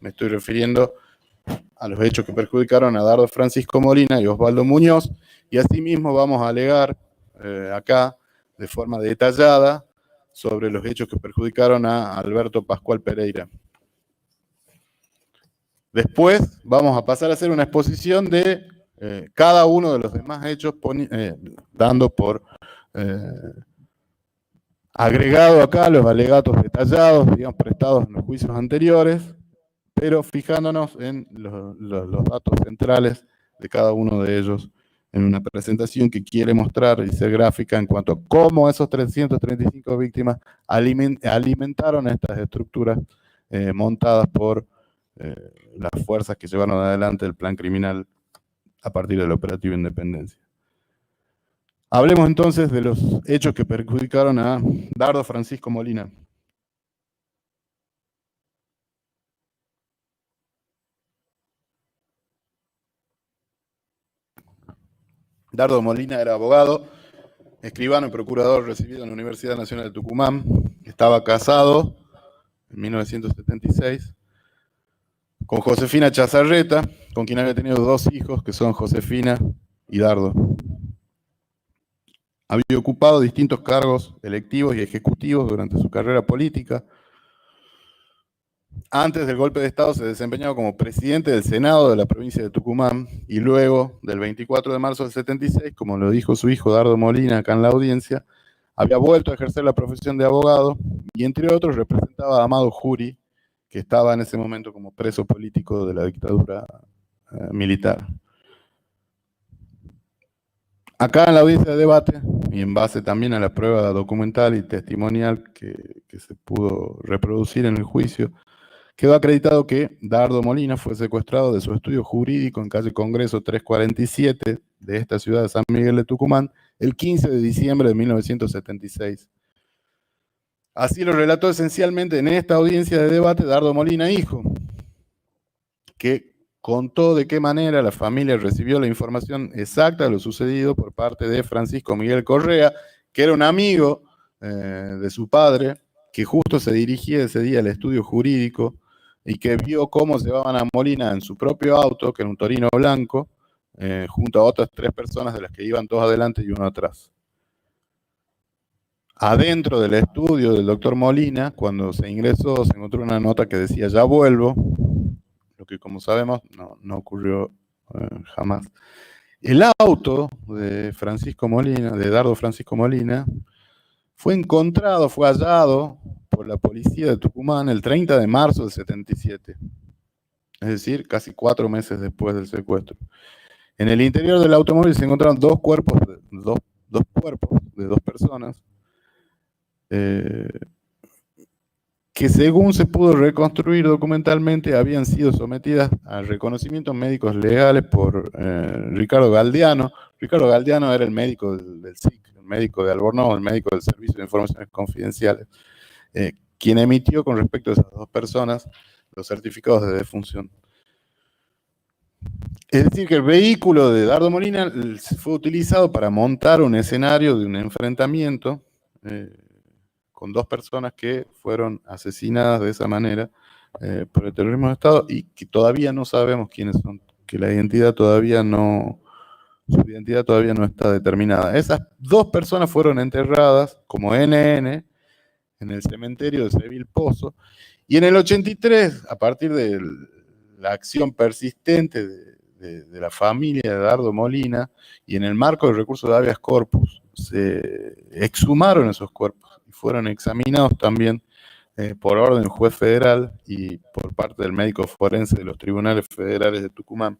me estoy refiriendo a los hechos que perjudicaron a Dardo Francisco Molina y Osvaldo Muñoz, y asimismo vamos a alegar acá de forma detallada sobre los hechos que perjudicaron a Alberto Pascual Pereira. Después vamos a pasar a hacer una exposición de cada uno de los demás hechos, dando por agregado acá los alegatos detallados, digamos, prestados en los juicios anteriores, pero fijándonos en los datos centrales de cada uno de ellos en una presentación que quiere mostrar y ser gráfica en cuanto a cómo esos 335 víctimas alimentaron estas estructuras montadas por las fuerzas que llevaron adelante el plan criminal a partir del operativo Independencia. Hablemos entonces de los hechos que perjudicaron a Dardo Francisco Molina. Dardo Molina era abogado, escribano y procurador recibido en la Universidad Nacional de Tucumán. Estaba casado en 1976 con Josefina Chazarreta, con quien había tenido 2 hijos, que son Josefina y Dardo. Había ocupado distintos cargos electivos y ejecutivos durante su carrera política. Antes del golpe de Estado se desempeñaba como presidente del Senado de la provincia de Tucumán y luego, del 24 de marzo del 76, como lo dijo su hijo Dardo Molina acá en la audiencia, había vuelto a ejercer la profesión de abogado y, entre otros, representaba a Amado Jury, que estaba en ese momento como preso político de la dictadura militar. Acá en la audiencia de debate, y en base también a la prueba documental y testimonial que se pudo reproducir en el juicio, quedó acreditado que Dardo Molina fue secuestrado de su estudio jurídico en calle Congreso 347 de esta ciudad de San Miguel de Tucumán el 15 de diciembre de 1976. Así lo relató esencialmente en esta audiencia de debate Dardo Molina, hijo, que contó de qué manera la familia recibió la información exacta de lo sucedido por parte de Francisco Miguel Correa, que era un amigo de su padre, que justo se dirigía ese día al estudio jurídico y que vio cómo llevaban a Molina en su propio auto, que era un Torino blanco, junto a otras 3 personas de las que iban 2 adelante y 1 atrás. Adentro del estudio del doctor Molina, cuando se ingresó, se encontró una nota que decía "ya vuelvo", lo que, como sabemos, no ocurrió jamás. El auto de Francisco Molina, de Dardo Francisco Molina, fue encontrado, fue hallado por la policía de Tucumán el 30 de marzo del 77, es decir, casi 4 meses después del secuestro. En el interior del automóvil se encontraron 2 cuerpos de 2 personas, que según se pudo reconstruir documentalmente habían sido sometidas a reconocimientos médicos legales por Ricardo Galdiano. Ricardo Galdiano era el médico del SIC, el médico de Albornoz, el médico del Servicio de Informaciones Confidenciales, quien emitió con respecto a esas 2 personas los certificados de defunción. Es decir, que el vehículo de Dardo Molina fue utilizado para montar un escenario de un enfrentamiento con 2 personas que fueron asesinadas de esa manera por el terrorismo de Estado y que todavía no sabemos quiénes son, que su identidad todavía no está determinada. Esas 2 personas fueron enterradas como NN en el cementerio de Seville Pozo, y en el 83, a partir de la acción persistente de la familia de Dardo Molina, y en el marco del recurso de habeas corpus, se exhumaron esos cuerpos y fueron examinados también por orden del juez federal y por parte del médico forense de los tribunales federales de Tucumán.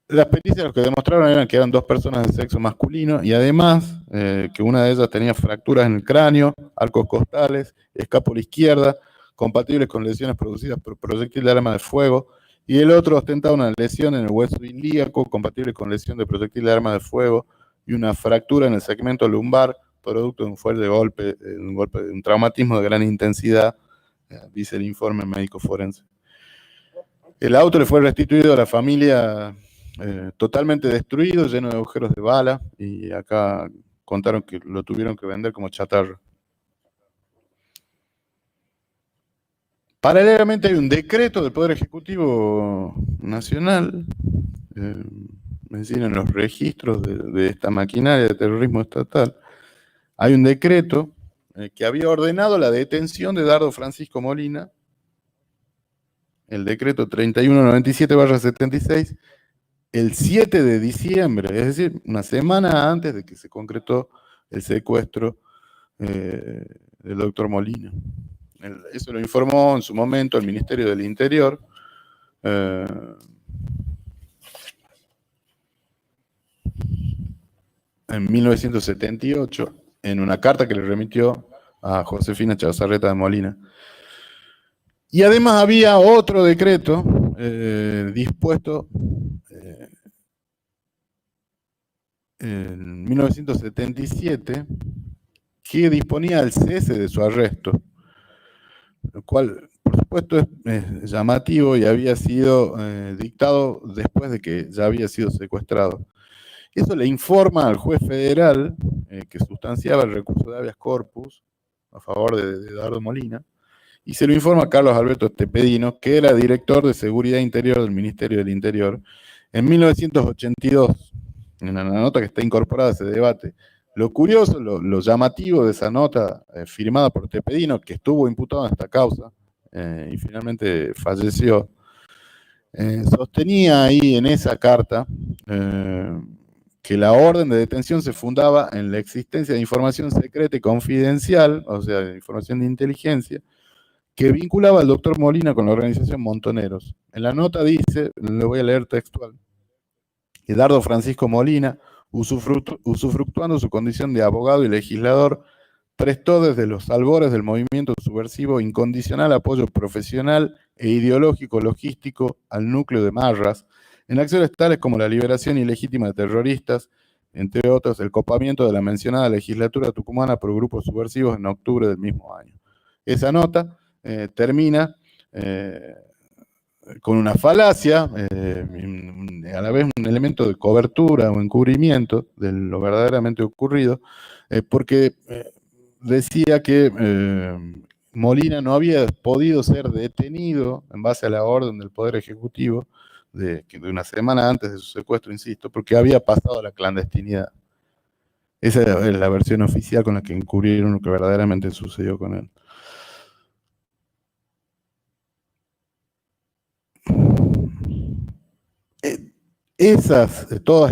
Las pericias lo que demostraron eran que eran 2 personas de sexo masculino y además que una de ellas tenía fracturas en el cráneo, arcos costales, escápula izquierda, compatibles con lesiones producidas por proyectil de arma de fuego, y el otro ostentaba una lesión en el hueso ilíaco, compatible con lesión de proyectil de arma de fuego, y una fractura en el segmento lumbar, producto de un fuerte golpe, un traumatismo de gran intensidad, dice el informe médico forense. El auto le fue restituido a la familia totalmente destruido, lleno de agujeros de bala, y acá contaron que lo tuvieron que vender como chatarra. Paralelamente hay un decreto del Poder Ejecutivo Nacional, es decir, en los registros de esta maquinaria de terrorismo estatal, hay un decreto que había ordenado la detención de Dardo Francisco Molina, el decreto 3197/76, el 7 de diciembre, es decir, una semana antes de que se concretó el secuestro del doctor Molina. Eso lo informó en su momento el Ministerio del Interior. En 1978, en una carta que le remitió a Josefina Chazarreta de Molina. Y además había otro decreto dispuesto en 1977 que disponía el cese de su arresto, lo cual, por supuesto, es llamativo y había sido dictado después de que ya había sido secuestrado. Eso le informa al juez federal que sustanciaba el recurso de habeas corpus a favor de Dardo Molina, y se lo informa a Carlos Alberto Tepedino, que era director de Seguridad Interior del Ministerio del Interior, en 1982, en la nota que está incorporada a ese debate. Lo curioso, lo llamativo de esa nota firmada por Tepedino, que estuvo imputado en esta causa y finalmente falleció, sostenía ahí en esa carta que la orden de detención se fundaba en la existencia de información secreta y confidencial, o sea, de información de inteligencia, que vinculaba al doctor Molina con la organización Montoneros. En la nota dice, le voy a leer textual, que Dardo Francisco Molina, usufructuando su condición de abogado y legislador, prestó desde los albores del movimiento subversivo incondicional apoyo profesional e ideológico logístico al núcleo de Marras, en acciones tales como la liberación ilegítima de terroristas, entre otros, el copamiento de la mencionada legislatura tucumana por grupos subversivos en octubre del mismo año. Esa nota termina con una falacia, a la vez un elemento de cobertura o encubrimiento de lo verdaderamente ocurrido, porque decía que Molina no había podido ser detenido en base a la orden del Poder Ejecutivo de una semana antes de su secuestro, insisto, porque había pasado a la clandestinidad. Esa es la versión oficial con la que encubrieron lo que verdaderamente sucedió con él. Todo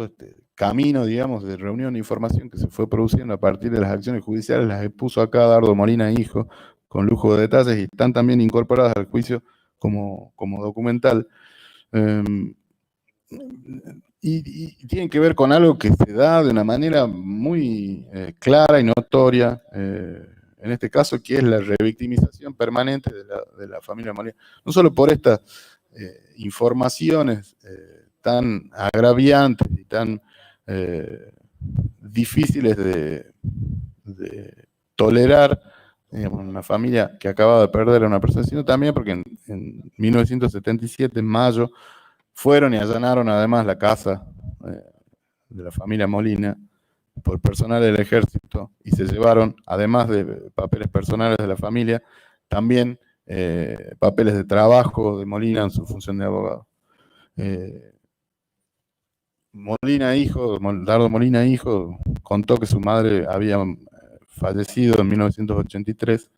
este camino, digamos, de reunión de información que se fue produciendo a partir de las acciones judiciales, las expuso acá Dardo Molina Hijo, con lujo de detalles, y están también incorporadas al juicio como documental. Y tienen que ver con algo que se da de una manera muy clara y notoria, en este caso, que es la revictimización permanente de la familia Molina. No solo por estas informaciones tan agraviantes y tan difíciles de tolerar, digamos, una familia que acaba de perder a una persona, sino también porque en 1977, en mayo, fueron y allanaron además la casa de la familia Molina por personal del ejército y se llevaron, además de papeles personales de la familia, también papeles de trabajo de Molina en su función de abogado. Molina Hijo, Dardo Molina Hijo, contó que su madre había fallecido en 1983,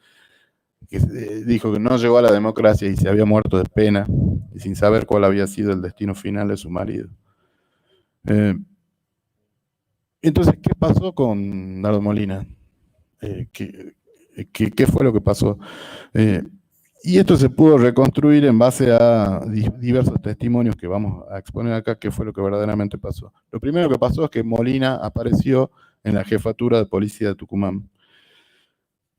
que dijo que no llegó a la democracia y se había muerto de pena, y sin saber cuál había sido el destino final de su marido. Entonces, ¿qué pasó con Dardo Molina? ¿Qué fue lo que pasó? Y esto se pudo reconstruir en base a diversos testimonios que vamos a exponer acá, qué fue lo que verdaderamente pasó. Lo primero que pasó es que Molina apareció en la jefatura de policía de Tucumán.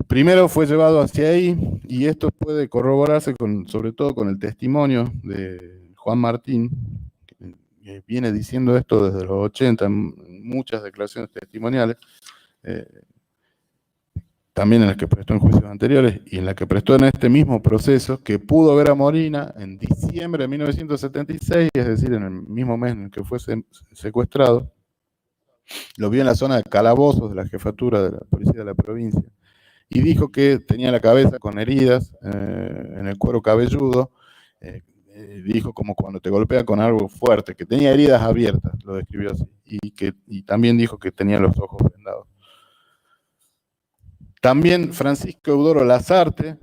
Primero fue llevado hacia ahí, y esto puede corroborarse sobre todo con el testimonio de Juan Martín, que viene diciendo esto desde los 80, en muchas declaraciones testimoniales, también en las que prestó en juicios anteriores y en la que prestó en este mismo proceso, que pudo ver a Molina en diciembre de 1976, es decir, en el mismo mes en el que fue secuestrado. Lo vio en la zona de calabozos de la jefatura de la policía de la provincia. y dijo que tenía la cabeza con heridas en el cuero cabelludo. Dijo como cuando te golpea con algo fuerte, que tenía heridas abiertas, lo describió así, y también dijo que tenía los ojos vendados. También Francisco Eudoro Lazarte,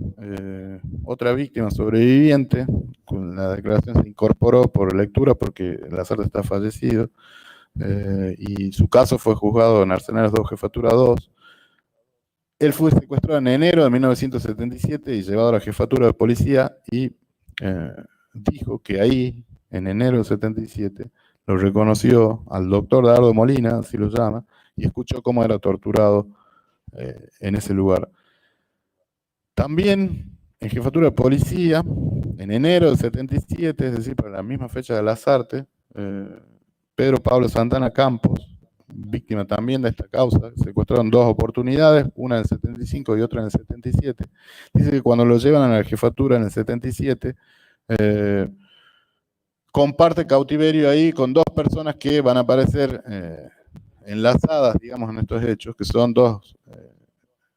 otra víctima sobreviviente, con la declaración se incorporó por lectura porque Lazarte está fallecido, y su caso fue juzgado en Arsenales 2, Jefatura 2. Él fue secuestrado en enero de 1977 y llevado a la jefatura de policía y dijo que ahí, en enero del 77, lo reconoció al doctor Dardo Molina, así lo llama, y escuchó cómo era torturado en ese lugar. También en jefatura de policía, en enero del 77, es decir, para la misma fecha de Lazarte, Pedro Pablo Santana Campos, víctima también de esta causa, secuestraron 2 oportunidades, una en el 75 y otra en el 77. Dice que cuando lo llevan a la jefatura en el 77, comparte cautiverio ahí con 2 personas que van a aparecer enlazadas, digamos, en estos hechos, que son 2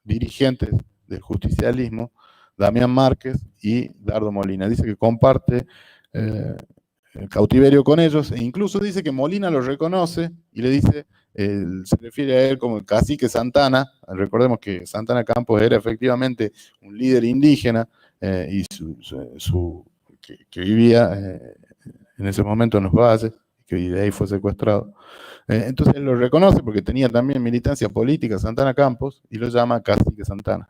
dirigentes del justicialismo, Damián Márquez y Dardo Molina. Dice que comparte el cautiverio con ellos, e incluso dice que Molina lo reconoce y le dice, se refiere a él como el cacique Santana. Recordemos que Santana Campos era efectivamente un líder indígena y que vivía en ese momento en los valles, que de ahí fue secuestrado. Entonces él lo reconoce porque tenía también militancia política Santana Campos y lo llama cacique Santana.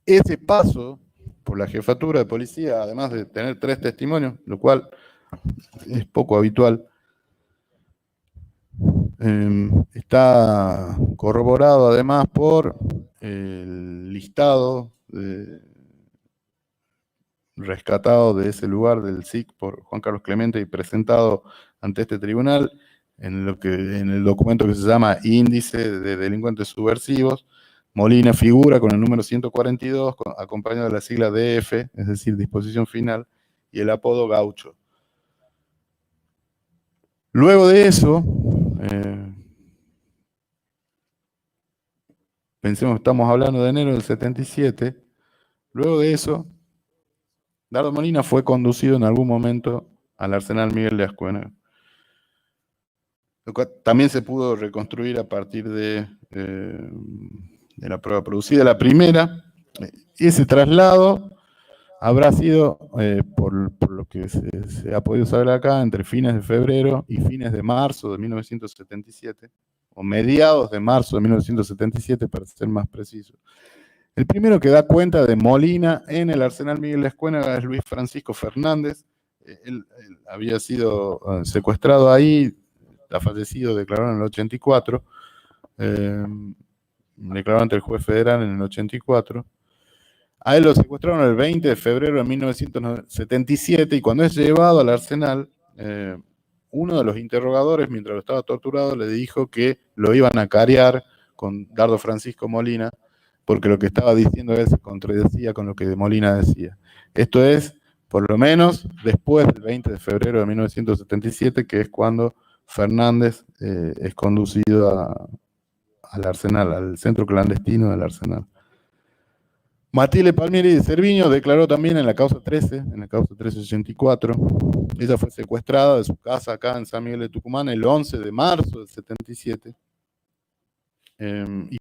Ese paso por la jefatura de policía, además de tener 3 testimonios, lo cual es poco habitual, está corroborado además por el listado rescatado de ese lugar del SIC por Juan Carlos Clemente y presentado ante este tribunal en el documento que se llama Índice de Delincuentes Subversivos. Molina figura con el número 142, acompañado de la sigla DF, es decir, disposición final, y el apodo Gaucho. Luego de eso, pensemos que estamos hablando de enero del 77, luego de eso, Dardo Molina fue conducido en algún momento al Arsenal Miguel de Ascuénaga, lo cual también se pudo reconstruir a partir de la prueba producida. La primera, ese traslado habrá sido, por lo que se ha podido saber acá, entre fines de febrero y fines de marzo de 1977, o mediados de marzo de 1977, para ser más preciso. El primero que da cuenta de Molina en el Arsenal Miguel de Ascuénaga es Luis Francisco Fernández. Él había sido secuestrado ahí, ha fallecido, declarado en el 84, declarado ante el juez federal en el 84. A él lo secuestraron el 20 de febrero de 1977 y cuando es llevado al Arsenal, uno de los interrogadores, mientras lo estaba torturado, le dijo que lo iban a carear con Dardo Francisco Molina, porque lo que estaba diciendo él se contradecía con lo que Molina decía. Esto es, por lo menos, después del 20 de febrero de 1977, que es cuando Fernández es conducido al Arsenal, al centro clandestino del Arsenal. Matilde Palmieri de Cerviño declaró también en la causa 13, en la causa 1384. Ella fue secuestrada de su casa acá en San Miguel de Tucumán el 11 de marzo del 77. Y